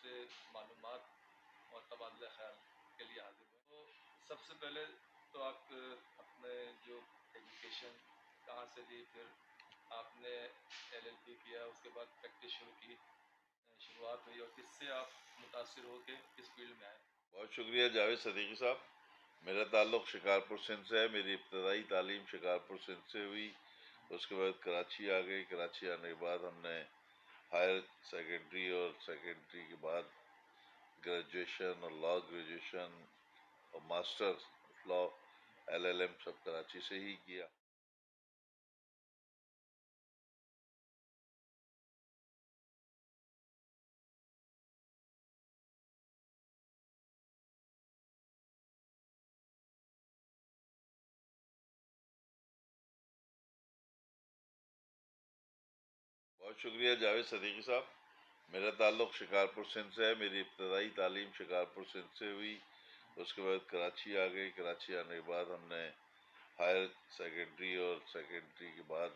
سے معلومات اور تبادلہ خیال کے لیے حاضر ہوئے. تو سب سے پہلے تو آپ اپنے جو ایجوکیشن کہاں سے لی، پھر آپ نے LLB کیا، اس کے بعد پریکٹس شروع کی، شروعات ہوئی، اور کس سے آپ متاثر ہو کے کس فیلڈ میں آئے؟ بہت شکریہ جاوید صدیقی صاحب. میرا تعلق شکارپور سندھ سے ہے. میری ابتدائی تعلیم شکارپور سندھ سے ہوئی. اس کے بعد کراچی آ گئی. کراچی آنے کے بعد ہم نے ہائر سیکنڈری اور سیکنڈری کے بعد گریجویشن اور لا گریجویشن اور ماسٹر لا LLM سب کراچی سے ہی کیا. بہت شکریہ جاوید صدیقی صاحب. میرا تعلق شکارپور سندھ سے ہے. میری ابتدائی تعلیم شکارپور سندھ سے ہوئی. اس کے بعد کراچی آ گئی. کراچی آنے کے بعد ہم نے ہائر سیکنڈری اور سیکنڈری کے بعد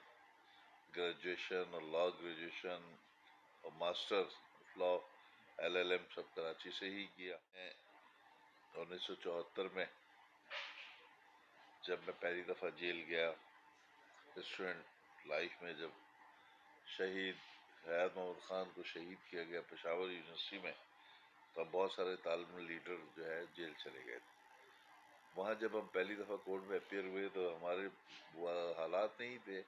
گریجویشن اور لا گریجویشن اور ماسٹر لا LLM سب کراچی سے ہی کیا. 1974 میں جب میں پہلی دفعہ جیل گیا اسٹوڈنٹ لائف میں، جب شہید حیات محمد خان کو شہید کیا گیا پشاور یونیورسٹی میں، تو بہت سارے طالب لیڈر جو ہے جیل چلے گئے تھے. وہاں جب ہم پہلی دفعہ کورٹ میں اپیئر ہوئے تو ہمارے وہ حالات نہیں تھے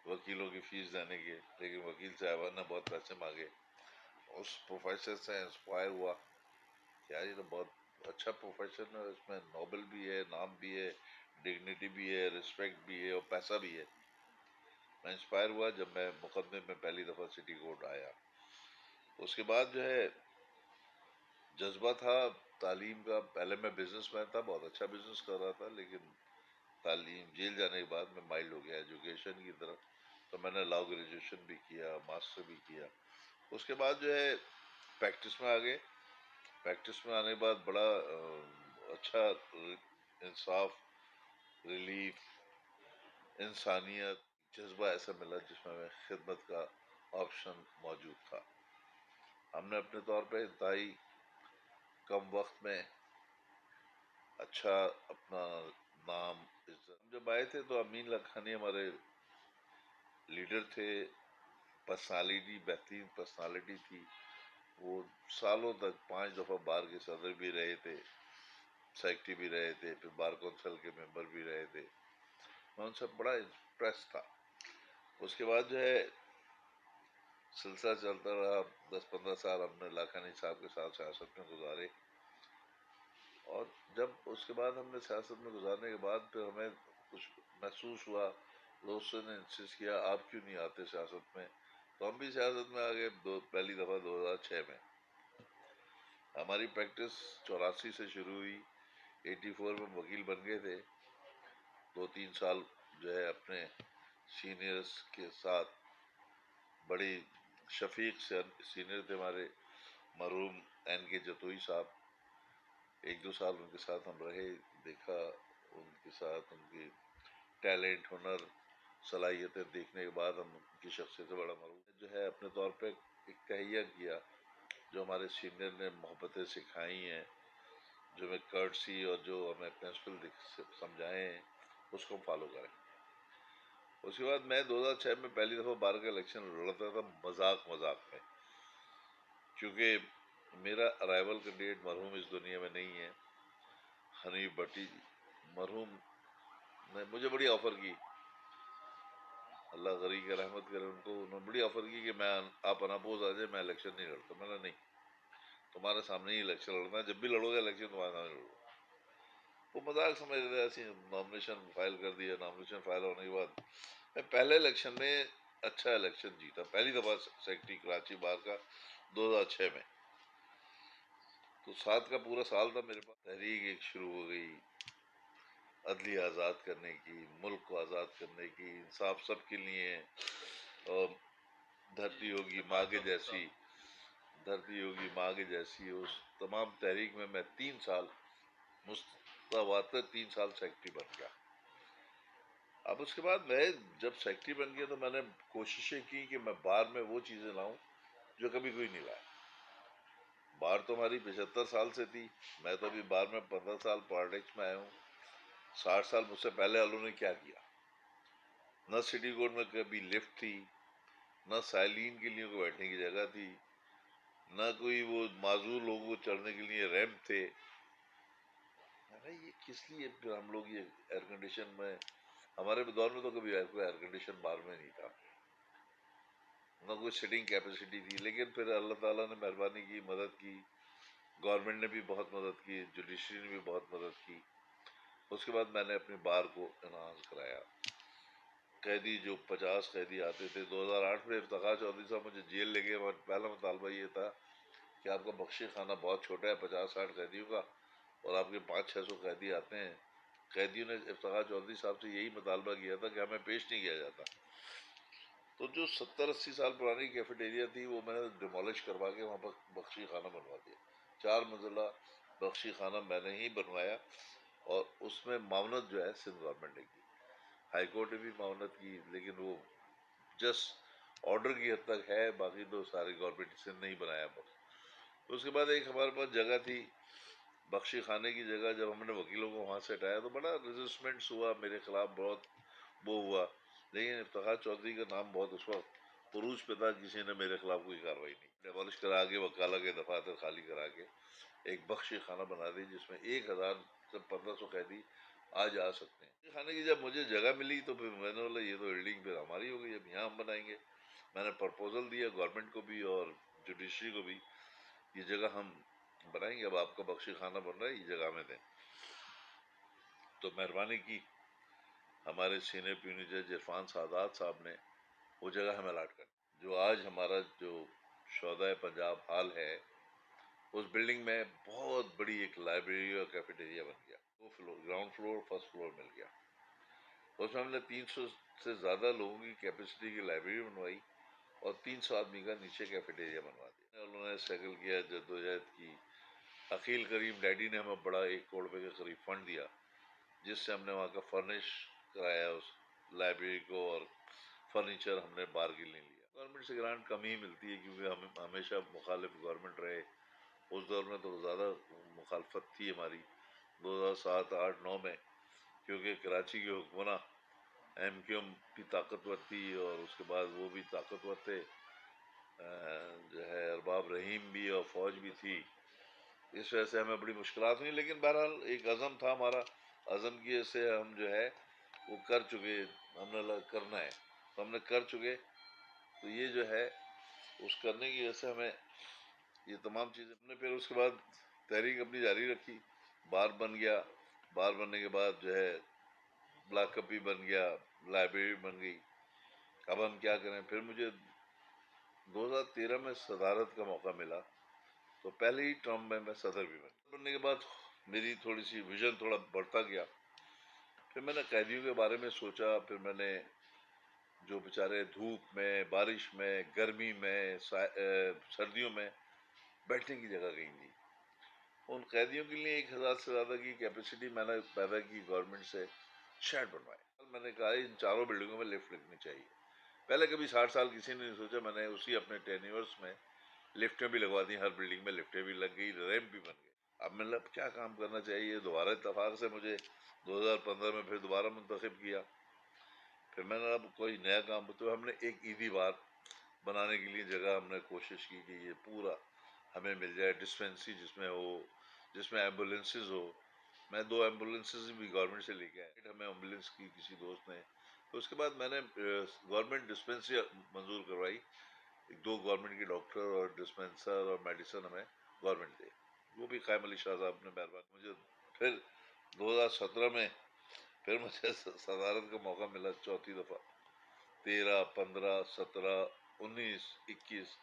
وکیلوں کی فیس دینے کے، لیکن وکیل صاحبان نے بہت پیسے مانگے. اس پروفیسر سے انسپائر ہوا کہ یار یہ تو بہت اچھا پروفیشن ہے، اس میں نوبل بھی ہے، نام بھی ہے، ڈگنیٹی بھی ہے، رسپیکٹ بھی ہے اور پیسہ بھی ہے. میں انسپائر ہوا جب میں مقدمے میں پہلی دفعہ سٹی کورٹ آیا. اس کے بعد جو ہے جذبہ تھا تعلیم کا. پہلے میں بزنس مین تھا، بہت اچھا بزنس کر رہا تھا، لیکن تعلیم جیل جانے کے بعد میں مائل ہو گیا ایجوکیشن کی طرف. تو میں نے لا گریجویشن بھی کیا، ماسٹر بھی کیا. اس کے بعد جو ہے پریکٹس میں آ گئے. پریکٹس میں آنے کے بعد بڑا اچھا انصاف، ریلیف، انسانیت، جذبہ ایسا ملا جس میں خدمت کا آپشن موجود تھا. ہم نے اپنے طور پہ انتہائی کم وقت میں اچھا اپنا نام عزت. ہم جب آئے تھے تو امین لکھانی ہمارے لیڈر تھے. پرسنالٹی، بہترین پرسنالٹی تھی. وہ سالوں تک 5 دفعہ بار کے صدر بھی رہے تھے، سیکٹری بھی رہے تھے، پھر بار کونسل کے ممبر بھی رہے تھے. میں ان سے بڑا امپریس تھا. اس کے بعد جو ہے سلسلہ چلتا رہا. 10-15 سال ہم نے لاکھانی صاحب کے ساتھ سیاست میں گزارے. اور جب اس کے بعد ہم نے سیاست میں گزارنے کے بعد پھر ہمیں کچھ محسوس ہوا، دوستوں نے انسسٹ کیا آپ کیوں نہیں آتے سیاست میں، تو ہم بھی سیاست میں آ گئے. پہلی دفعہ 2006 میں. ہماری پریکٹس 84 سے شروع ہوئی. 84 میں وکیل بن گئے تھے. 2-3 سال جو ہے اپنے سینئرز کے ساتھ، بڑی شفیق سے سینئر تھے ہمارے مرحوم NK جتوئی صاحب. 1-2 سال ان کے ساتھ ہم رہے، دیکھا ان کے ساتھ ان کی ٹیلنٹ، ہنر، صلاحیتیں دیکھنے کے بعد ہم ان کی شخصیت سے بڑا مرحوم جو ہے اپنے طور پہ ایک تہیہ کیا. جو ہمارے سینئر نے محبتیں سکھائی ہیں، جو ہمیں کرٹسی اور جو ہمیں پرنسپل سمجھائے ہیں، اس کو فالو کریں. اس کے بعد میں 2006 میں پہلی دفعہ بار کا الیکشن لڑتا تھا مذاق میں، کیونکہ میرا ارائیول کینڈیڈیٹ مرحوم اس دنیا میں نہیں ہے. حنیف بھٹی مرحوم نے مجھے بڑی آفر کی، اللہ غری کا رحمت کرے ان کو. انہوں نے بڑی آفر کی کہ میں آپ اناپوز آ جائے، میں الیکشن نہیں لڑتا. میں نے نہیں، تمہارے سامنے ہی الیکشن لڑنا ہے، جب بھی لڑو گے الیکشن تمہارے سامنے لڑو. وہ مذاق سمجھ رہے تھے. ایسی نامنیشن فائل کر دیا. نامنیشن فائل ہونے کے بعد میں پہلے الیکشن میں اچھا الیکشن جیتا، پہلی دفعہ سیکٹری کراچی بار کا 2006 میں. تو 7 کا پورا سال تھا میرے پاس. تحریک ایک شروع ہو گئی عدلیہ آزاد کرنے کی، ملک کو آزاد کرنے کی، انصاف سب کے لیے، اور دھرتی ہوگی ماں کے جیسی، دھرتی ہوگی ماں کے جیسی. اس تمام تحریک میں 3 سال متواتر 3 سال سیکٹری بن گیا. اب اس کے بعد میں جب سیکٹری بن گیا تو میں نے کوششیں کی کہ میں بار میں وہ چیزیں لاؤں جو کبھی کوئی نہیں لایا. بار تو ہماری 75 سال سے تھی. میں تو ابھی بار میں 15 سال پالیٹکس میں آیا ہوں. 60 سال مجھ سے پہلے والوں نے کیا کیا؟ نہ سٹی کوڈ میں کبھی لفٹ تھی، نہ سائلین کے لیے کوئی بیٹھنے کی جگہ تھی، نہ کوئی وہ معذور لوگوں کو چڑھنے کے لیے ریمپ تھے. یہ کس لیے پھر ہم لوگ یہ ایئر کنڈیشن میں، ہمارے دور میں تو کبھی کوئی ایئر کنڈیشن بار میں نہیں تھا، نہ کوئی سٹنگ کیپیسٹی تھی. لیکن پھر اللہ تعالیٰ نے مہربانی کی، مدد کی، گورنمنٹ نے بھی بہت مدد کی، جوڈیشری نے بھی بہت مدد کی. اس کے بعد میں نے اپنے بار کو انہانس کرایا. قیدی جو 50 قیدی آتے تھے، 2008 میں افتخار چودھری صاحب مجھے جیل لے گئے. پہلا مطالبہ یہ تھا کہ آپ کا بخشی خانہ بہت چھوٹا ہے 50-60 قیدیوں کا، اور آپ کے 500-600 قیدی آتے ہیں. قیدیوں نے افتخار چودھری صاحب سے یہی مطالبہ کیا تھا کہ ہمیں پیش نہیں کیا جاتا. تو جو 70-80 سال پرانی کیفیٹیریا تھی وہ میں نے ڈیمالش کروا کے وہاں پر بخشی خانہ بنوا دیا. 4 منزلہ بخشی خانہ میں نے ہی بنوایا، اور اس میں معاونت جو ہے سندھ گورنمنٹ نے کی. ہائی کورٹ نے بھی معاونت کی، لیکن وہ جسٹ آرڈر کی حد تک ہے، باقی تو سارے گورنمنٹ سے نہیں بنایا. اس کے بعد ایک ہمارے پاس جگہ تھی بخشی خانے کی جگہ. جب ہم نے وکیلوں کو وہاں سے ہٹایا تو بڑا ریزسٹمنٹس ہوا میرے خلاف، بہت وہ ہوا. لیکن افتخار چودھری کا نام بہت اس وقت عروج پہ تھا، کسی نے میرے خلاف کوئی کاروائی نہیں. ڈیمالش کرا کے وکالہ کے دفاتر خالی کرا کے ایک بخشی خانہ بنا دی، جس میں 1000 سے 1500 قیدی آ جا سکتے ہیں. خانے کی جب مجھے جگہ ملی تو پھر میں نے بولا یہ تو بلڈنگ پھر ہماری ہو گئی، اب یہاں ہم بنائیں گے. میں نے پرپوزل دیا گورنمنٹ کو بھی اور جوڈیشری کو بھی، یہ جگہ ہم بنائیں گے، اب آپ کا بخشی خانہ بن رہا ہے، یہ جگہ میں دیں. تو مہربانی کی ہمارے سینئر پیونی جج عرفان سادات صاحب نے وہ جگہ ہمیں الاٹ کر. جو آج ہمارا جو شہدائے پنجاب ہال ہے، اس بلڈنگ میں بہت بڑی ایک لائبریری اور کیفیٹیریا بن گیا. 2 floor, ground floor, first floor مل گیا. اس میں ہم نے 300 سے زیادہ لوگوں کی کیپیسٹی کی لائبریری بنوائی، اور 300 آدمی کا نیچے کیفیٹیریا بنوا دیا. انہوں نے سیکل کیا، جدوجہد کی. عقیل کریم ڈیڈی نے ہمیں بڑا 1 کروڑ روپے کے قریب فنڈ دیا، جس سے ہم نے وہاں کا فرنش کرایا اس لائبریری کو، اور فرنیچر ہم نے بار کے لیے لیا. گورنمنٹ سے گرانٹ کم ہی ملتی ہے، کیونکہ ہم ہمیشہ مخالف گورنمنٹ رہے. اس دور میں تو زیادہ مخالفت تھی ہماری 2007، 8، 9 میں، کیونکہ کراچی کے حکمراں ایم کیو ایم بھی طاقتور تھی، اور اس کے بعد وہ بھی طاقتور تھے، جو ہے ارباب رحیم بھی، اور فوج بھی تھی. اس وجہ سے ہمیں بڑی مشکلات ہوئی. لیکن بہرحال ایک عزم تھا ہمارا، عزم کی وجہ سے ہم جو ہے وہ کر چکے. ہم نے کرنا ہے تو ہم نے کر چکے. تو یہ جو ہے اس کرنے کی وجہ سے ہمیں یہ تمام چیزیں. ہم نے پھر اس کے بعد تحریک اپنی جاری رکھی. بار بن گیا. بار بننے کے بعد جو ہے بلاک کپی بن گیا، لائبریری بن گئی. اب ہم کیا کریں؟ پھر مجھے 2013 میں صدارت کا موقع ملا، تو پہلے ہی ٹرم میں صدر بھی بننے کے بعد میری تھوڑی سی ویژن تھوڑا بڑھتا گیا. پھر میں نے قیدیوں کے بارے میں سوچا. پھر میں نے جو بیچارے دھوپ میں، بارش میں، گرمی میں، سردیوں میں بیٹھنے کی جگہ کہیں تھی، ان قیدیوں کے لیے 1000 سے زیادہ کی کیپیسٹی میں نے پیدا کی گورنمنٹ سے، شیڈ بنوائے. میں نے کہا ان 4 بلڈنگوں میں لفٹ لگنی چاہیے. پہلے کبھی 60 سال کسی نے نہیں سوچا. میں نے اسی اپنے ٹینیورس میں لفٹیں بھی لگوا دی، ہر بلڈنگ میں لفٹیں بھی لگ گئی، ریمپ بھی بن گئے. اب میں کیا کام کرنا چاہیے. دوبارہ اتفاق سے مجھے 2015 میں پھر دوبارہ منتخب کیا. پھر میں نے اب کوئی نیا کام، تو ہم نے ایک عیدی بار بنانے کے لیے جگہ ہم نے کوشش کی کہ یہ پورا ہمیں مل جائے. ڈسپینسری جس میں ہو، جس میں ایمبولینسز ہو. میں 2 ایمبولینسز بھی گورنمنٹ سے لے کے آیا، ہمیں ایمبولینس کی کسی دوست نے. تو اس کے بعد میں نے گورنمنٹ ڈسپینسری منظور کروائی. 2 گورنمنٹ کے ڈاکٹر اور ڈسپینسر اور میڈیسن ہمیں گورنمنٹ دے. وہ بھی قائم علی شاہ صاحب نے مہربانی. مجھے پھر 2017 میں پھر مجھے صدارت کا موقع ملا، 4تھی دفعہ. 13، 15، 17، 19، 21.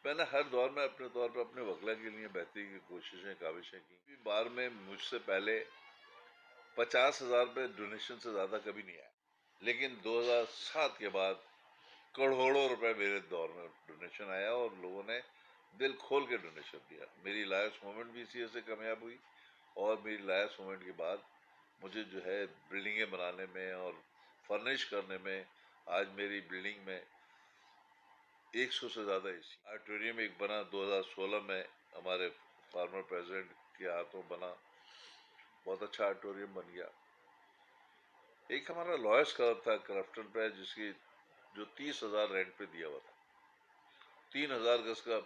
میں نے ہر دور میں اپنے طور پر اپنے وکلا کے لیے بہتری کی کوششیں، کاوشیں کی. بار میں مجھ سے پہلے 50,000 روپے ڈونیشن سے زیادہ کبھی نہیں آیا. لیکن 2007 کے بعد کروڑوں روپے میرے دور میں ڈونیشن آیا، اور لوگوں نے دل کھول کے ڈونیشن دیا. میری لائف موومنٹ بھی اسی سے کامیاب ہوئی، اور میری لائف موومنٹ کے بعد مجھے جو ہے بلڈنگیں بنانے میں اور فرنش کرنے میں، آج میری بلڈنگ میں 100 سے زیادہ اے سی. آڈیٹوریم ایک بنا 2016 میں ہمارے فارمر پریزیڈنٹ کے ہاتھوں بنا، بہت اچھا آڈیٹوریم بن گیا۔ ایک ہمارا لوئرس کلب تھا کرفٹن پہ، جس کی جو 30,000 رینٹ پہ دیا ہوا تھا، 3,000 گز کا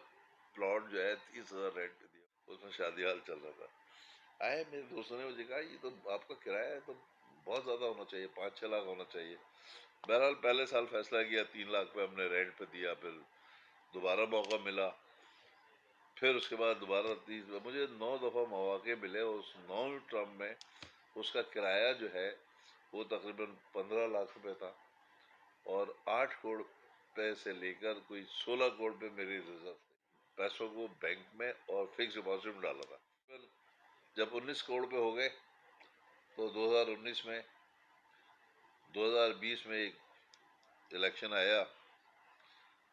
پلاٹ جو ہے 30,000 رینٹ پہ دیا، اس میں شادی حال چل رہا تھا۔ آئے میرے دوستوں نے مجھے کہا یہ تو آپ کا کرایہ ہے تو بہت زیادہ ہونا چاہیے، 5-6 لاکھ ہونا چاہیے۔ بہرحال پہلے سال فیصلہ کیا 3 لاکھ پہ ہم نے رینٹ پہ دیا، پھر دوبارہ موقع ملا، پھر اس کے بعد دوبارہ 30، مجھے 9 دفعہ مواقع ملے، اس 9 ٹرم میں اس کا کرایہ جو ہے وہ تقریباً 15 لاکھ روپے تھا، اور 8 کروڑ روپے سے لے کر کوئی 16 کروڑ پہ میری ریزرو پیسوں کو بینک میں اور فکس ڈپازٹ میں ڈالا تھا۔ پھر جب 19 کروڑ پہ ہو گئے تو 2020 میں ایک الیکشن آیا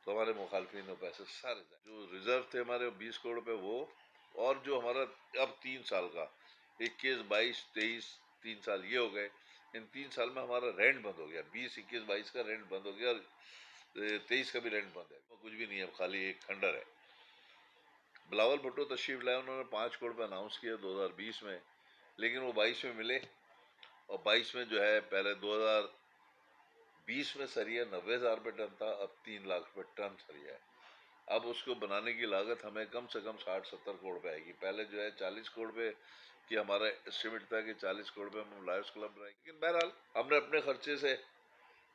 تو ہمارے مخالفین نے پیسے سارے جو ریزرو تھے ہمارے 20 کروڑ پہ وہ، اور جو ہمارا اب 3 سال کا 21، 22، 23 3 سال یہ ہو گئے، ان 3 سال میں ہمارا رینٹ بند ہو گیا، 20، 21، 22 کا رینٹ بند ہو گیا، اور 23 کا بھی رینٹ بند ہے، کچھ بھی نہیں ہے، خالی ایک کھنڈر ہے۔ بلاول بھٹو تشریف لائے، انہوں نے 5 کروڑ پہ اناؤنس کیا 2020 میں، لیکن وہ 22 میں ملے، اور 22 میں جو ہے پہلے 2020 میں سریا 90,000 پہ ٹن تھا، اب 3 لاکھ پہ ٹن سریا ہے۔ اب اس کو بنانے کی لاگت ہمیں کم سے کم 60-70 کروڑ پہ آئے گی۔ پہلے جو ہے 40 کروڑ پہ کہ ہمارا اسٹیمیٹ تھا کہ 40 کروڑ پہ ہم لائرس کلب بنائیں گے، لیکن بہرحال ہم نے اپنے خرچے سے،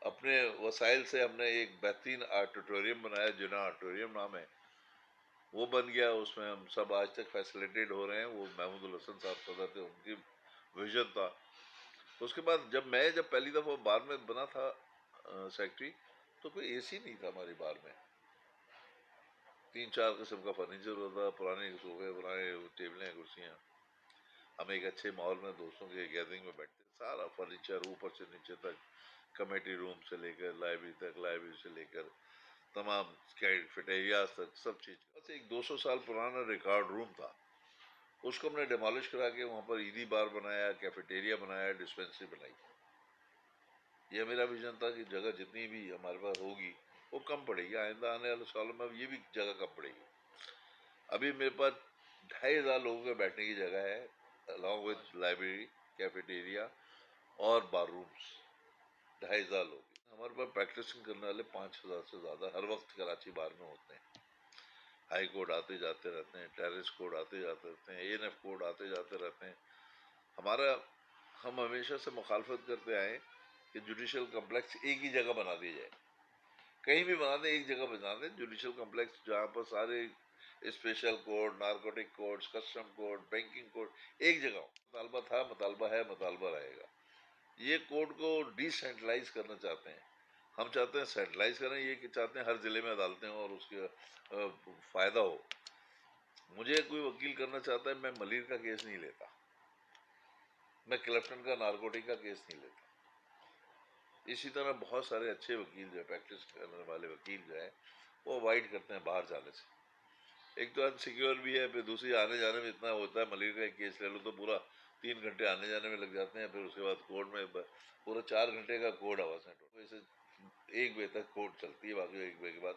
اپنے وسائل سے ہم نے ایک بہترین آڈیٹوریم بنایا، جنا آڈیٹوریم نام ہے، وہ بن گیا۔ اس میں ہم سب آج تک فیسلیٹیڈ ہو رہے ہیں، وہ محمود الحسن صاحب صدر تھے، ان کی ویژن تھا۔ اس کے بعد جب پہلی دفعہ بار میں بنا تھا سیکٹری، تو کوئی اے سی نہیں تھا ہماری بار میں، 3-4 قسم کا فرنیچر ہوتا، پرانے صوفے، پرانے ٹیبلیں، کرسیاں۔ ہم ایک اچھے ماحول میں دوستوں کے گیدرنگ میں بیٹھتے، سارا فرنیچر اوپر سے نیچے تک، کمیٹی روم سے لے کر لائبریری تک، لائبریری سے لے کر تمام کیفیٹیریاز تک، سب چیز۔ بس ایک 200 سال پرانا ریکارڈ روم تھا، اس کو ہم نے ڈیمالش کرا کے وہاں پر عیدی بار بنایا، کیفیٹیریا بنایا، ڈسپینسری بنائی۔ یہ میرا ویژن تھا کہ جگہ جتنی بھی ہمارے پاس ہوگی وہ کم پڑے گی، آئندہ آنے والے سالوں میں یہ بھی جگہ کم پڑے گی۔ ابھی میرے پاس 2,500 لوگوں کے بیٹھنے کی جگہ ہے، along with لائبریری، کیفیٹیریا اور بار رومز، 2,500 لوگ۔ ہمارے پاس پریکٹسنگ کرنے والے 5,000 سے زیادہ ہر وقت کراچی بار میں ہوتے ہیں۔ ہائی کورٹ آتے جاتے رہتے ہیں، ٹیرس کورٹ آتے جاتے رہتے ہیں، ANF کورٹ آتے جاتے رہتے ہیں۔ ہم ہمیشہ سے مخالفت کرتے آئے کہ جوڈیشل کمپلیکس ایک ہی جگہ بنا دیا جائے، کہیں بھی بنا دیں، ایک جگہ بنا دیں جوڈیشل کمپلیکس، جہاں پر سارے special court, narcotic courts, custom court, banking court ایک جگہ ہو۔ مطالبہ تھا، مطالبہ ہے، مطالبہ رہے گا۔ یہ کورٹ کو ڈی سینٹرلائز کرنا چاہتے ہیں، ہم چاہتے ہیں سینٹرلائز کریں، یہ کہ چاہتے ہیں ہر ضلع میں عدالتیں ہوں اور اس کے فائدہ ہو۔ مجھے کوئی وکیل کرنا چاہتا ہے، میں ملیر کا کیس نہیں لیتا، میں کلفٹن کا نارکوٹک کا کیس نہیں لیتا۔ اسی طرح بہت سارے اچھے وکیل جو ہے، پریکٹس کرنے والے وکیل جو ہے، وہ اوائڈ کرتے ہیں باہر جانے سے۔ ایک تو انسیکیور بھی ہے، پھر دوسری آنے جانے میں اتنا ہوتا ہے، ملیر کا ایک کیس لے لو تو پورا 3 گھنٹے آنے جانے میں لگ جاتے ہیں، پھر اس کے بعد کورٹ میں پورا 4 گھنٹے کا کورٹ آواز ہے، ویسے 1 بجے تک کورٹ چلتی ہے، باقی 1 بجے کے بعد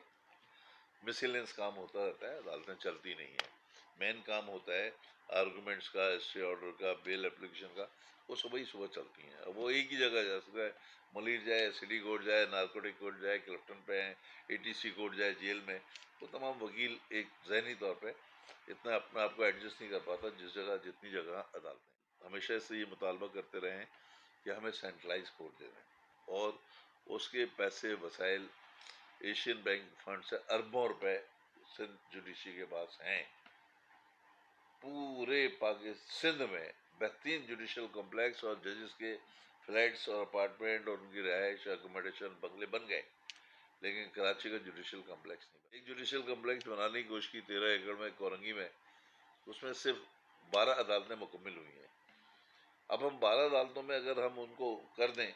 مسیلینس کام ہوتا رہتا ہے، عدالتیں چلتی نہیں ہیں۔ مین کام ہوتا ہے آرگومنٹس کا، اسٹے آرڈر کا، بیل اپلیکیشن کا، وہ صبح ہی صبح چلتی ہیں۔ اب وہ ایک ہی جگہ جا سکتا ہے، ملیر جائے، سٹی کورٹ جائے، نارکوٹک کورٹ جائے، کلفٹن پہ ہیں، ATC کورٹ جائے جیل میں، تو تمام وکیل ایک ذہنی طور پہ اتنا اپنے آپ کو ایڈجسٹ نہیں کر پاتا جس جگہ جتنی جگہ عدالتیں۔ ہمیشہ سے یہ مطالبہ کرتے رہے ہیں کہ ہمیں سینٹرلائز کورٹ دے دیں، اور اس کے پیسے وسائل ایشین بینک فنڈ سے اربوں روپے سندھ جوڈیشری کے پاس ہیں۔ پورے سندھ میں بہترین جوڈیشل کمپلیکس اور ججز کے فلیٹس اور اپارٹمنٹ اور ان کی رہائش، اکوموڈیشن، بنگلے بن گئے، لیکن کراچی کا جوڈیشل کمپلیکس نہیں بنا۔ ایک جوڈیشل کمپلیکس بنانے کی کوشش کی 13 ایکڑ میں کورنگی میں، اس میں صرف 12 عدالتیں مکمل ہوئی ہیں۔ اب ہم 12 عدالتوں میں اگر ہم ان کو کر دیں،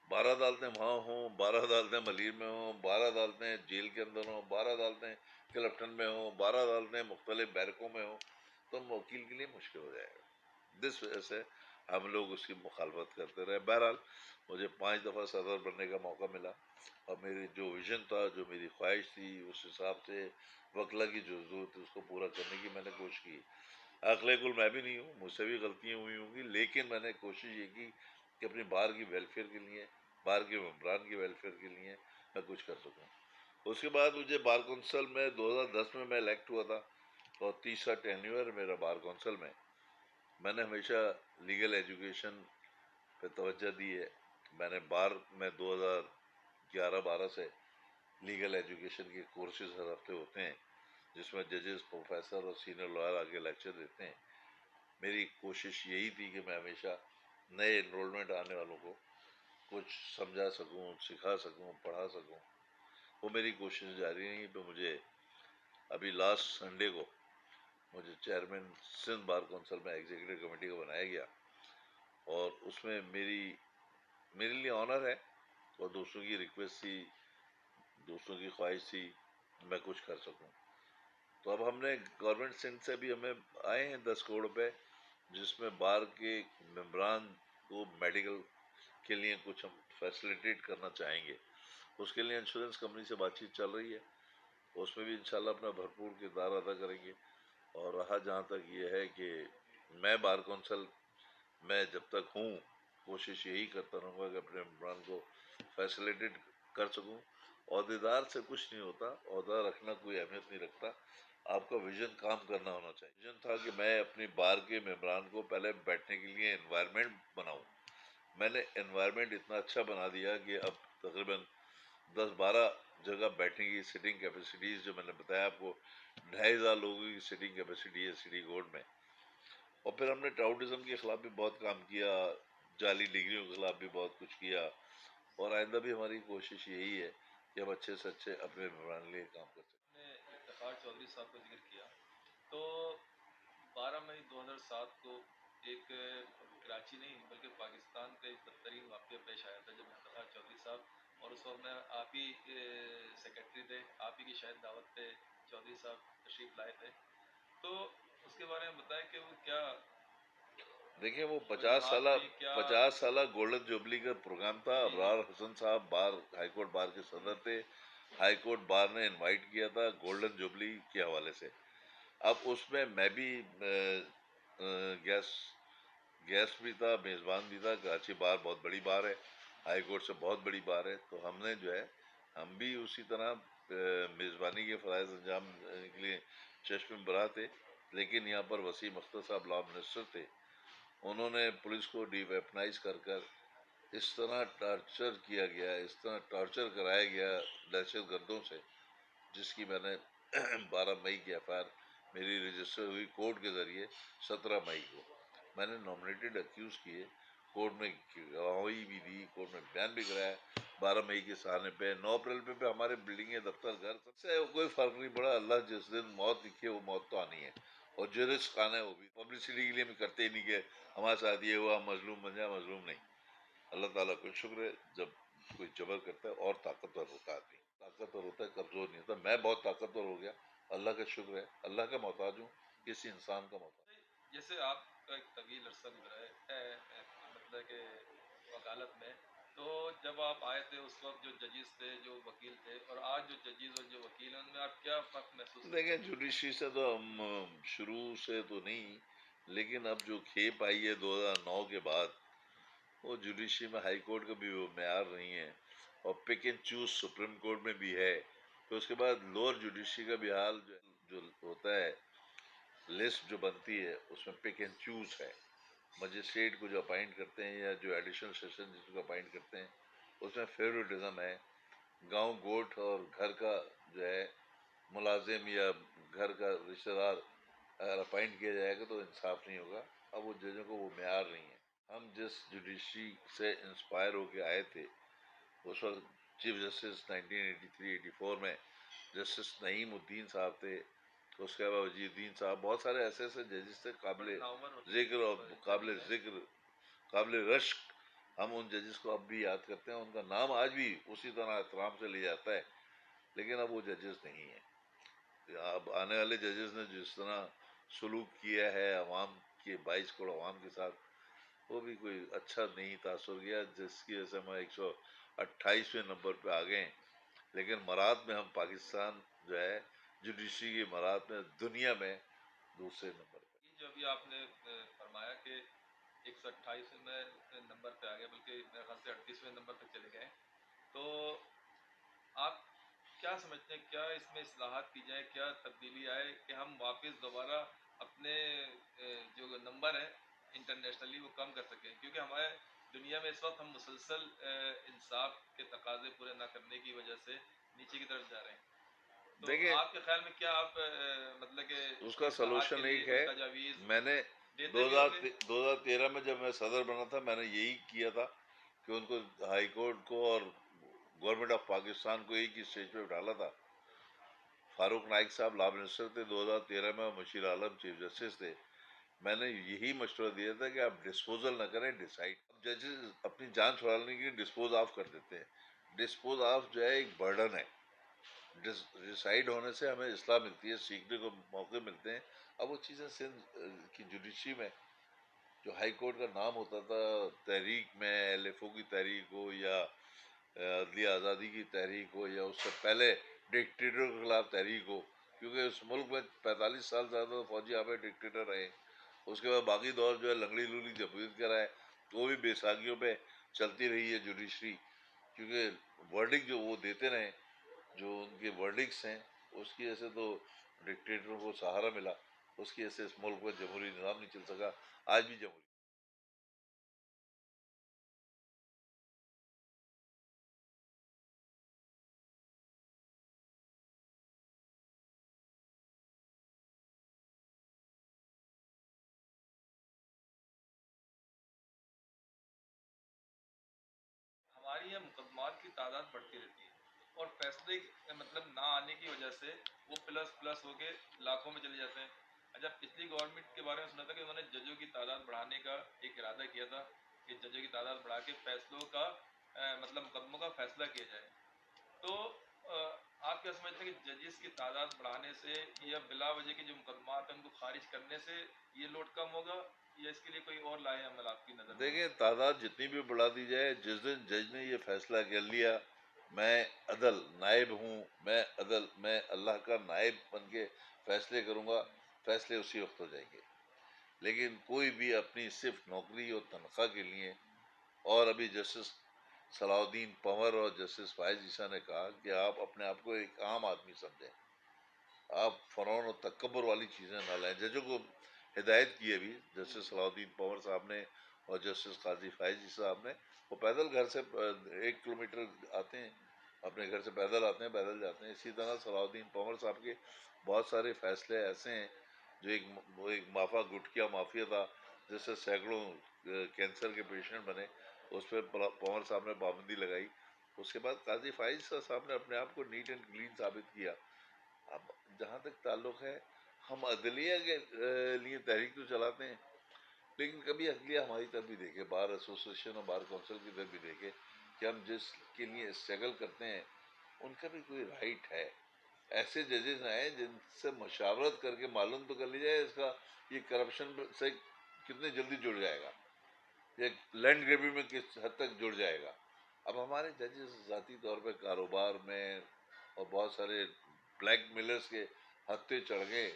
12 عدالتیں وہاں ہوں، 12 عدالتیں ملیر میں ہوں، 12 عدالتیں جیل کے اندر ہوں، 12 عدالتیں کلفٹن میں ہوں، 12 عدالتیں مختلف بیرکوں میں ہوں، تو وکیل کے لیے مشکل ہو جائے گا۔ جس وجہ سے ہم لوگ اس کی مخالفت کرتے رہے۔ بہرحال مجھے 5 دفعہ صدر بننے کا موقع ملا، اور میری جو ویژن تھا، جو میری خواہش تھی، اس حساب سے وکلا کی جو ضرورت ہے اس کو کو پورا کرنے کی میں نے کوشش کی. عقل کل میں بھی نہیں ہوں, مجھ سے بھی غلطیاں ہوئی ہوں گی, لیکن میں نے کوشش یہ کی کہ اپنی بار کی ویلفیئر کے لیے, بار کے ممبران کی ویلفیئر کے لیے میں کچھ کر سکوں. اس کے بعد مجھے بار کونسل میں 2010 میں الیکٹ ہوا تھا, اور تیسرا ٹینیور میرا بار کونسل میں. میں نے ہمیشہ لیگل ایجوکیشن پہ توجہ دی ہے. میں نے بار میں 2011-12 سے لیگل ایجوکیشن کے کورسز ہر ہفتے ہوتے ہیں, جس میں ججز, پروفیسر اور سینئر لائر آگے لیکچر دیتے ہیں. میری کوشش یہی تھی کہ میں ہمیشہ نئے انرولمنٹ آنے والوں کو کچھ سمجھا سکوں, سکھا سکوں, پڑھا سکوں. وہ میری کوشش جاری رہی. تو مجھے ابھی لاسٹ سنڈے کو مجھے چیئرمین سندھ بار کونسل میں ایگزیکٹو کمیٹی کو بنایا گیا, اور اس میں میرے لیے آنر ہے, اور دوستوں کی ریکویسٹ تھی, دوستوں کی خواہش تھی میں کچھ کر سکوں. تو اب ہم نے گورنمنٹ سندھ سے بھی ہمیں آئے ہیں 10 کروڑ روپے, جس میں بار کے ممبران کو میڈیکل کے لیے کچھ ہم فیسلیٹیٹ کرنا چاہیں گے. اس کے لیے انشورنس کمپنی سے بات چیت چل رہی ہے, اس میں بھی انشاءاللہ اپنا بھرپور کردار ادا کریں گے. اور رہا جہاں تک یہ ہے کہ میں بار کونسل میں جب تک ہوں کوشش یہی کرتا رہوں گا کہ اپنے ممبران کو فیسلیٹیٹ کر سکوں. عہدیدار سے کچھ نہیں ہوتا, عہدہ رکھنا کوئی اہمیت نہیں رکھتا, آپ کا ویژن کام کرنا ہونا چاہیے. ویژن تھا کہ میں اپنی بار کے ممبران کو پہلے بیٹھنے کے لیے انوائرمنٹ بناؤں. میں نے انوائرمنٹ اتنا اچھا بنا دیا کہ اب تقریباً 10-12 جگہ بیٹھنے کی سٹنگ کیپیسٹیز, جو میں نے بتایا آپ کو 2500 لوگوں کی سٹنگ کیپیسٹی ہے سٹی کورٹ میں. اور پھر ہم نے ٹراؤٹزم کے خلاف بھی بہت کام کیا, جعلی ڈگریوں کے خلاف بھی بہت کچھ کیا, اور آئندہ بھی ہماری کوشش یہی ہے کہ ہم اچھے سے اچھے اپنے ممبران لیے کام کر سکیں. نے افتخار چودھری صاحب کا ذکر کیا, تو 12 مئی 2007 کو ایک کراچی نہیں بلکہ پاکستان کا ایک بدترین واقعہ پیش آیا تھا, جب افتخار چودھری صاحب, اور اس وقت میں آپ ہی سیکرٹری تھے, آپ ہی کی شاید دعوت پہ چودھری صاحب تشریف لائے تھے, تو اس کے بارے میں بتائیں کہ وہ کیا دیکھیں وہ وجوہات تھی, کیا 50 سالہ گولڈن جوبلی کا پروگرام تھا. ابرار حسن صاحب بار ہائی کورٹ بار کے صدر تھے. ہائی کورٹ بار نے انوائٹ کیا تھا گولڈن جوبلی کے حوالے سے. اب اس میں بھی گیسٹ بھی تھا, میزبان بھی تھا. کراچی بار بہت بڑی بار ہے, ہائی کورٹ سے بہت بڑی بار ہے, تو ہم نے جو ہے ہم بھی اسی طرح میزبانی کے فرائض انجام کے لیے چشم برا تھے. لیکن یہاں پر وسیم اختر صاحب لا منسٹر تھے, انہوں نے پولیس کو ڈی ویپنائز کر اس طرح ٹارچر کیا گیا, اس طرح ٹارچر کرایا گیا دہشت گردوں سے, جس کی میں نے 12 مئی کی ایف آئی آر میری رجسٹر ہوئی کورٹ کے ذریعے. 17 مئی کو میں نے نامنیٹڈ اکیوز کیے, کورٹ میں گواہی بھی دی, کورٹ میں بیان بھی کرایا. 12 مئی کے سہانے پہ 9 اپریل پہ ہمارے بلڈنگیں, دفتر, گھر, سب سے کوئی فرق نہیں پڑا. اللہ جس دن موت لکھی ہے وہ موت تو آنی ہے, اور جو رزق آنا ہے وہ بھی پبلسٹی کے لیے ہم کرتے ہی نہیں کہ ہمارے ساتھ یہ ہوا مظلوم بن جائے. مظلوم نہیں. اللہ تعالیٰ کو شکر ہے, جب کوئی جبر کرتا ہے اور طاقتور ہوتا ہے, آدمی طاقتور ہوتا ہے, کمزور نہیں ہوتا. میں بہت طاقتور ہو گیا, اللہ کا شکر ہے. اللہ کا محتاج ہوں, کسی انسان کا محتاج. جیسے آپ کا ایک طویل عرصہ گزرا ہے مطلب کہ وکالت میں, تو جب آپ آئے تھے اس وقت جو ججز تھے, جو وکیل تھے, اور آج جو ججز اور جو وکیل ہیں, ان میں آپ کیا فرق محسوس کرتے ہیں؟ دیکھیں جوڈیشری سے تو ہم شروع سے تو نہیں, لیکن اب جو کھیپ آئی ہے 2009 کے بعد, وہ جوڈیشری میں ہائی کورٹ کا بھی وہ معیار نہیں ہے, اور pick and choose supreme court میں بھی ہے. تو اس کے بعد لوور جوڈیشری کا بھی حال جو ہوتا ہے, لسٹ جو بنتی ہے اس میں پک اینڈ چوز ہے. مجسٹریٹ کو جو اپائنٹ کرتے ہیں یا جو ایڈیشنل سیشن جس کو اپائنٹ کرتے ہیں, اس میں فیوریٹزم ہے. گاؤں گوٹ اور گھر کا جو ہے ملازم یا گھر کا رشتہ دار اگر اپائنٹ کیا جائے گا تو انصاف نہیں ہوگا. اب وہ ججوں کو وہ معیار نہیں ہے. ہم جس جوڈیشری سے انسپائر ہو کے آئے تھے, اس وقت چیف جسٹس 1983-84 میں جسٹس نعیم الدین صاحب تھے, اس کے بعد وزیر الدین صاحب, بہت سارے ایسے ججز تھے قابل ذکر اور قابل رشک. ہم ان ججز کو اب بھی یاد کرتے ہیں, ان کا نام آج بھی اسی طرح احترام سے لیا جاتا ہے, لیکن اب وہ ججز نہیں ہیں. اب آنے والے ججز نے جس طرح سلوک کیا ہے عوام کے 22 کروڑ عوام کے ساتھ, وہ بھی کوئی اچھا نہیں تاثر گیا, جس کی وجہ سے ہم 128ویں نمبر پہ آ گئے. لیکن مراد میں ہم پاکستان جو ہے جوڈیشری کی امارات میں دنیا میں دوسرے نمبر پہ. یہ جو ابھی آپ نے فرمایا کہ 128ویں نمبر پہ آ گیا، بلکہ میرے خیال سے 38ویں نمبر پہ چلے گئے، تو آپ کیا سمجھتے ہیں کیا اس میں اصلاحات کی جائے، کیا تبدیلی آئے کہ ہم واپس دوبارہ اپنے جو نمبر ہیں انٹرنیشنلی وہ کم کر سکیں؟ کیونکہ ہمارے دنیا میں اس وقت ہم مسلسل انصاف کے تقاضے پورے نہ کرنے کی وجہ سے نیچے کی طرف جا رہے ہیں. تو دیکھیں آپ کے خیال میں کیا آپ مطلب کہ اس کا اصلاحات کے سلوشن لیے ایک کوئی ہے. تجاویز میں نے دیتے بھی ہوں گے؟ 2013 میں جب میں صدر بنا تھا میں نے یہی کیا تھا کہ ان کو ہائی کورٹ کو اور گورنمنٹ آف پاکستان کو ایک ہی اسٹیج پہ ڈالا تھا. فاروق نائک صاحب لا منسٹر تھے 2013 میں، مشیر عالم چیف جسٹس تھے. میں نے یہی مشورہ دیا تھا کہ آپ ڈسپوزل نہ کریں، ڈیسائیڈ. اب ججز اپنی جان چھڑانے کے لیے ڈسپوز آف کر دیتے ہیں. ڈسپوز آف جو ہے ایک برڈن ہے. ڈیسائیڈ ہونے سے ہمیں اصلاح ملتی ہے، سیکھنے کو موقع ملتے ہیں. اب وہ چیزیں سندھ کی جوڈیشری میں جو ہائی کورٹ کا نام ہوتا تھا تحریک میں، ایل ایف او کی تحریک ہو یا عدلیہ آزادی کی تحریک ہو یا اس سے پہلے ڈکٹیٹر کے خلاف تحریک ہو، کیونکہ اس ملک میں 45 سال زیادہ فوجی آپ ڈکٹیٹر رہے. اس کے بعد باقی دور جو ہے لنگڑی لولی جمہوریت کا رہا ہے، تو وہ بھی بے ساکیوں پہ چلتی رہی ہے جوڈیشری. کیونکہ ورڈک جو وہ دیتے رہے، جو ان کے ورڈکس ہیں، اس کی وجہ سے تو ڈکٹیٹروں کو سہارا ملا. اس کی وجہ سے اس ملک میں جمہوری نظام نہیں چل سکا. آج بھی جمہوری ہماری یہ مقدمات کی تعداد بڑھتی رہتی ہے اور فیصلے مطلب نہ آنے کی وجہ سے وہ پلس پلس ہو کے لاکھوں میں چلے جاتے ہیں. اچھا، پچھلی گورنمنٹ کے بارے میں سنا تھا کہ انہوں نے ججوں کی تعداد بڑھانے کا ایک ارادہ کیا تھا کہ ججوں کی تعداد بڑھا کے فیصلوں کا مطلب مقدموں کا فیصلہ کیا جائے. تو آپ کیا سمجھتے ہیں کہ ججز کی تعداد بڑھانے سے یا بلا وجہ کے جو مقدمات ہیں ان کو خارج کرنے سے یہ لوڈ کم ہوگا، یا اس کے لیے کوئی اور لائحہ عمل آپ کی نظر میں دیکھیں ہوگا؟ تعداد جتنی بھی بڑھا دی جائے، جس دن جج نے یہ فیصلہ کر لیا میں عدل نائب ہوں، میں اللہ کا نائب بن کے فیصلے کروں گا، فیصلے اسی وقت ہو جائیں گے. لیکن کوئی بھی اپنی صرف نوکری اور تنخواہ کے لیے، اور ابھی جسٹس صلاح الدین پنور اور جسٹس فائز عیسیٰ نے کہا کہ آپ اپنے آپ کو ایک عام آدمی سمجھیں، آپ فرعون اور تکبر والی چیزیں نہ لائیں. ججوں کو ہدایت کی ابھی جسٹس صلاح الدین پنور صاحب نے اور جسٹس قاضی فائز عیسیٰ صاحب نے. وہ پیدل گھر سے 1 کلومیٹر آتے ہیں، اپنے گھر سے پیدل آتے ہیں، پیدل جاتے ہیں. اسی طرح صلاح الدین پنور صاحب کے بہت سارے فیصلے ایسے ہیں جو ایک مافا گٹکیا مافیا تھا جس سے سینکڑوں کینسر کے پیشنٹ بنے، اس پہ پنور صاحب نے پابندی لگائی. اس کے بعد قاضی فائز صاحب نے اپنے آپ کو نیٹ اینڈ کلین ثابت کیا. اب جہاں تک تعلق ہے، ہم عدلیہ کے لیے تحریک تو چلاتے ہیں، لیکن کبھی عدلیہ ہماری طرف بھی دیکھے، بار ایسوسیشن اور بار کونسل کی طرف بھی دیکھے کہ ہم جس کے لیے اسٹرگل کرتے ہیں ان کا بھی کوئی رائٹ ہے. ایسے ججز ہیں جن سے مشاورت کر کے معلوم تو کر لی جائے اس کا یہ کرپشن سے کتنے جلدی جڑ جائے گا، یہ لینڈ گریبنگ میں کس حد تک جڑ جائے گا. اب ہمارے ججز ذاتی طور پہ کاروبار میں اور بہت سارے بلیک میلرز کے ہتھے چڑھ گئے،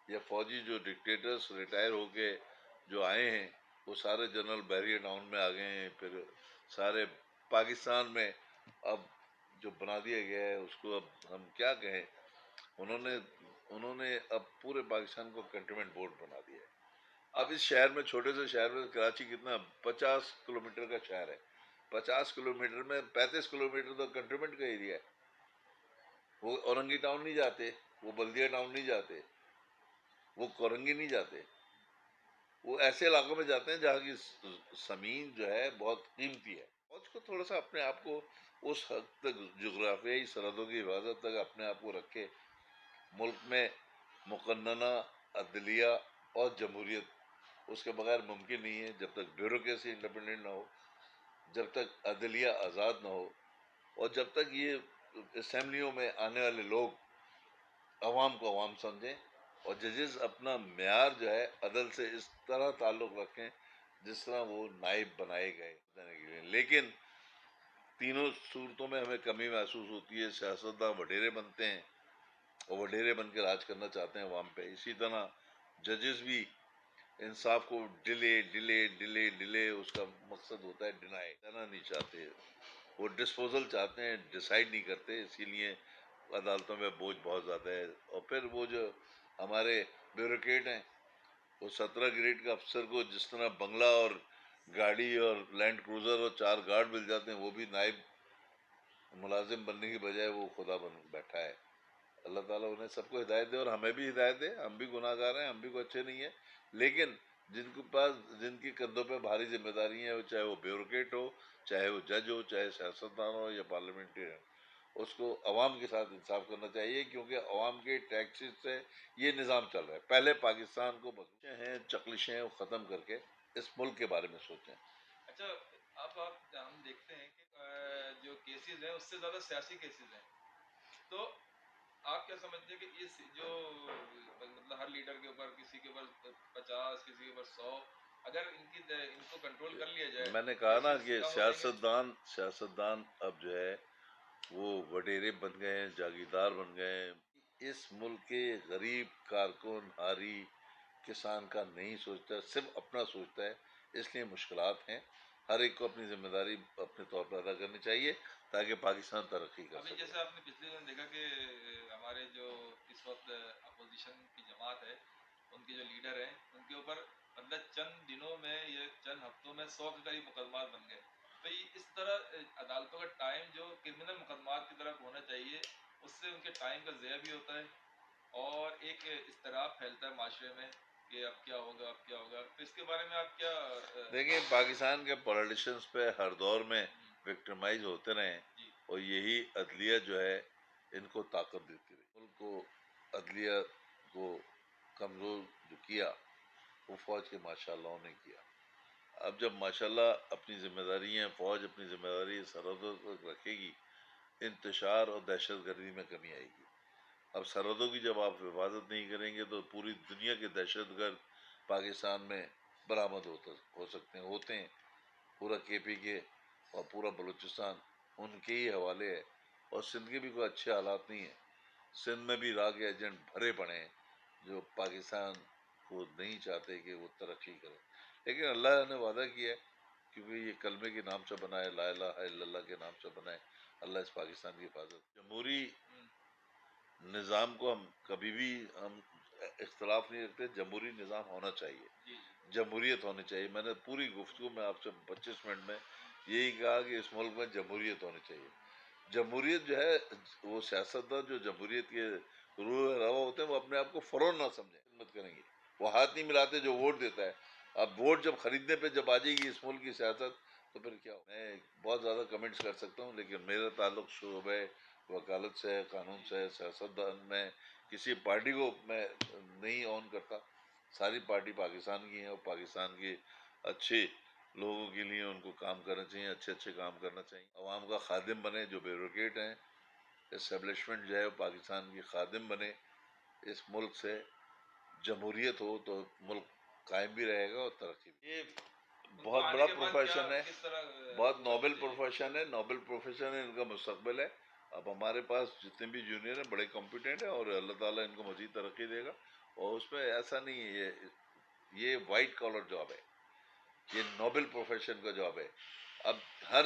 یا فوجی جو ڈکٹیٹرز ریٹائر ہو کے جو آئے ہیں وہ سارے جنرل بیریئر ٹاؤن میں آ گئے ہیں. پھر سارے پاکستان میں اب جو بنا دیا گیا ہے اس کو اب ہم کیا کہیں، انہوں نے اب پورے پاکستان کو کنٹونمنٹ بورڈ بنا دیا ہے. اب اس شہر میں، چھوٹے سے شہر میں، کراچی کتنا 50 کلومیٹر کا شہر ہے، 50 کلومیٹر میں 35 کلومیٹر تو کنٹونمنٹ کا ایریا ہے. وہ اورنگی ٹاؤن نہیں جاتے، وہ بلدیہ ٹاؤن نہیں جاتے، وہ کورنگی نہیں جاتے، وہ ایسے علاقوں میں جاتے ہیں جہاں کی زمین جو ہے بہت قیمتی ہے. فوج کو تھوڑا سا اپنے آپ کو اس حد تک جغرافیائی سرحدوں کی حفاظت تک اپنے آپ کو رکھے. ملک میں مقننہ عدلیہ اور جمہوریت اس کے بغیر ممکن نہیں ہے جب تک بیوروکریسی انڈیپینڈنٹ نہ ہو، جب تک عدلیہ آزاد نہ ہو، اور جب تک یہ اسمبلیوں میں آنے والے لوگ عوام کو عوام سمجھیں اور ججز اپنا معیار جو ہے عدل سے اس طرح تعلق رکھیں جس طرح وہ نائب بنائے گئے. لیکن تینوں صورتوں میں ہمیں کمی محسوس ہوتی ہے. سیاستداں وڈیرے بنتے ہیں اور وڈیرے بن کے راج کرنا چاہتے ہیں عوام پہ. اسی طرح ججز بھی انصاف کو ڈیلے ڈیلے ڈیلے ڈیلے، اس کا مقصد ہوتا ہے ڈینائی کرنا نہیں چاہتے، وہ ڈسپوزل چاہتے ہیں، ڈیسائیڈ نہیں کرتے. اسی لیے عدالتوں میں بوجھ بہت زیادہ ہے. اور پھر وہ جو ہمارے بیوروکریٹ ہیں، وہ 17 گریڈ کا افسر کو جس طرح بنگلہ اور گاڑی اور لینڈ کروزر اور 4 گارڈ مل جاتے ہیں، وہ بھی نائب ملازم بننے کی بجائے وہ خدا بن بیٹھا ہے. اللہ تعالیٰ انہیں سب کو ہدایت دے اور ہمیں بھی ہدایت دے. ہم بھی گناہ گار ہیں، ہم بھی کوئی اچھے نہیں ہیں، لیکن جن کے پاس، جن کی کندھوں پہ بھاری ذمہ داری ہیں، چاہے وہ بیوروکریٹ ہو، چاہے وہ جج ہو، چاہے سیاستدان ہو یا پارلیمنٹرین، اس کو عوام کے ساتھ انصاف کرنا چاہیے، کیونکہ عوام کے ٹیکسز سے یہ نظام چل رہا ہے. پہلے پاکستان کو بخشیں ہیں، چکلشیں وہ ختم کر کے اس ملک کے بارے میں سوچیں. اچھا، اب ہم دیکھتے ہیں کہ جو کیسز ہیں اس سے زیادہ سیاسی کیسز ہیں، تو آپ کیا سمجھتے ہیں کہ اس جو مطلب ہر لیڈر کے اوپر، کسی کے اوپر 50، کسی کے اوپر 100، اگر ان کو کنٹرول کر لیا جائے، میں نے کہا نا کیسز کہ کم ہو جائیں گے؟ سیاستدان اب جو ہے وہ وڈیرے بن گئے ہیں، جاگیردار بن گئے ہیں. اس ملک کے غریب کارکن ہاری کسان کا نہیں سوچتا، صرف اپنا سوچتا ہے. اس لیے مشکلات ہیں. ہر ایک کو اپنی ذمہ داری اپنے طور پر ادا کرنی چاہیے تاکہ پاکستان ترقی کر ابھی سکے. جیسے آپ نے پچھلے دن دیکھا کہ ہمارے جو اس وقت اپوزیشن کی جماعت ہے، ان کے جو لیڈر ہیں، ان کے اوپر مطلب چند دنوں میں یا چند ہفتوں میں 100 کے قریب مقدمات بن گئے. تو یہ اس طرح عدالتوں کا ٹائم جو کرمنل مقدمات کی طرف ہونا چاہیے، اس سے ان کے ٹائم کا ضیاع بھی ہوتا ہے، اور ایک اضطراب پھیلتا ہے معاشرے میں کہ اب کیا ہوگا، اب کیا ہوگا. تو اس کے بارے میں آپ کیا دیکھیں، پاکستان کے پولیٹیشنز پہ ہر دور میں وکٹمائز ہوتے رہے ہیں، جی اور یہی عدلیہ جو ہے ان کو طاقت دیتی رہی. ملک کو، عدلیہ کو کمزور جو کیا وہ فوج کے ماشاء اللہ نے کیا. اب جب ماشاءاللہ اپنی ذمہ داری ہیں، فوج اپنی ذمہ داری سرحدوں تک رکھے گی، انتشار اور دہشت گردی میں کمی آئے گی. اب سرحدوں کی جب آپ حفاظت نہیں کریں گے تو پوری دنیا کے دہشت گرد پاکستان میں برآمد ہو سکتے ہیں، ہوتے ہیں. پورا کے پی کے اور پورا بلوچستان ان کے ہی حوالے ہے، اور سندھ کے بھی کوئی اچھے حالات نہیں ہیں. سندھ میں بھی راگ ایجنٹ بھرے پڑے ہیں جو پاکستان کو نہیں چاہتے کہ وہ ترقی کرے. لیکن اللہ نے وعدہ کیا ہے، کیونکہ یہ کلمے کے نام سے بنا ہے، لا الہ الا اللہ کے نام سے بنا ہے. اللہ اس پاکستان کی حفاظت. جمہوری نظام کو ہم کبھی بھی اختلاف نہیں رکھتے. جمہوری نظام ہونا چاہیے، جی جمہوریت ہونی چاہیے. میں نے پوری گفتگو میں آپ سے 25 منٹ میں یہی کہا کہ اس ملک میں جمہوریت ہونی چاہیے. جمہوریت جو ہے، وہ سیاستدان جو جمہوریت کے روح روا ہوتے ہیں، وہ اپنے آپ کو فرعون نہ سمجھیں. خدمت کریں گے، وہ ہاتھ نہیں ملاتے جو ووٹ دیتا ہے. اب ووٹ جب خریدنے پہ جب آ جائے گی اس ملک کی سیاست، تو پھر کیا ہو. میں بہت زیادہ کمنٹس کر سکتا ہوں، لیکن میرا تعلق شعبہ وکالت سے، قانون سے، سیاستدان میں کسی پارٹی کو میں نہیں آن کرتا. ساری پارٹی پاکستان کی ہیں، اور پاکستان کے اچھے لوگوں کے لیے ان کو کام کرنا چاہیے، اچھے اچھے کام کرنا چاہیے. عوام کا خادم بنے. جو بیوروکریٹ ہیں، اسٹیبلشمنٹ جو ہے وہ پاکستان کی خادم بنے. اس ملک سے جمہوریت ہو تو ملک قائم بھی رہے گا اور ترقی بھی. یہ بہت بڑا پروفیشن ہے، بہت نوبل پروفیشن ہے، نوبل پروفیشن ہے. ان کا مستقبل ہے. اب ہمارے پاس جتنے بھی جونیئر ہیں بڑے کمپیٹنٹ ہیں، اور اللہ تعالیٰ ان کو مزید ترقی دے گا. اور اس میں ایسا نہیں ہے، یہ وائٹ کالر جاب ہے، یہ نوبل پروفیشن کا جاب ہے. اب ہر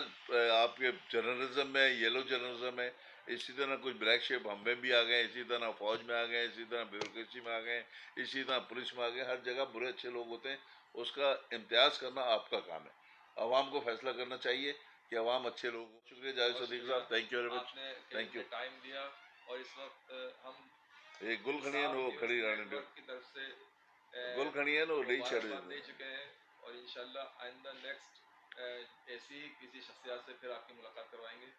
آپ کے جرنلزم میں یلو جرنلزم ہے، اسی طرح کچھ بلیک شیپ ہم میں بھی آ گئے، اسی طرح فوج میں آ گئے، اسی طرح بیوروکریسی میں آ گئے، اسی طرح پولیس میں آ گئے. ہر جگہ برے اچھے لوگ ہوتے ہیں. اس کا امتیاز کرنا آپ کا کام ہے. عوام کو فیصلہ کرنا چاہیے کہ عوام اچھے لوگ ہوں. شکریہ جاوید صدیق صاحب، تھینک یو ویری مچ. آپ نے تھینک یو. ٹائم دیا، اور اس وقت ہم ایک گل کھڑی ہے انصاف وہ نیوز کھڑی رہنے نیٹ دو، ورک کی طرف سے گل کھڑی ہے نا وہ نہیں چھڑ مبارکباد دے چکے ہیں، اور انشاءاللہ آئندہ نیکسٹ ایسی ہی کسی شخصیات سے پھر آپ کی ملاقات کروائیں گے.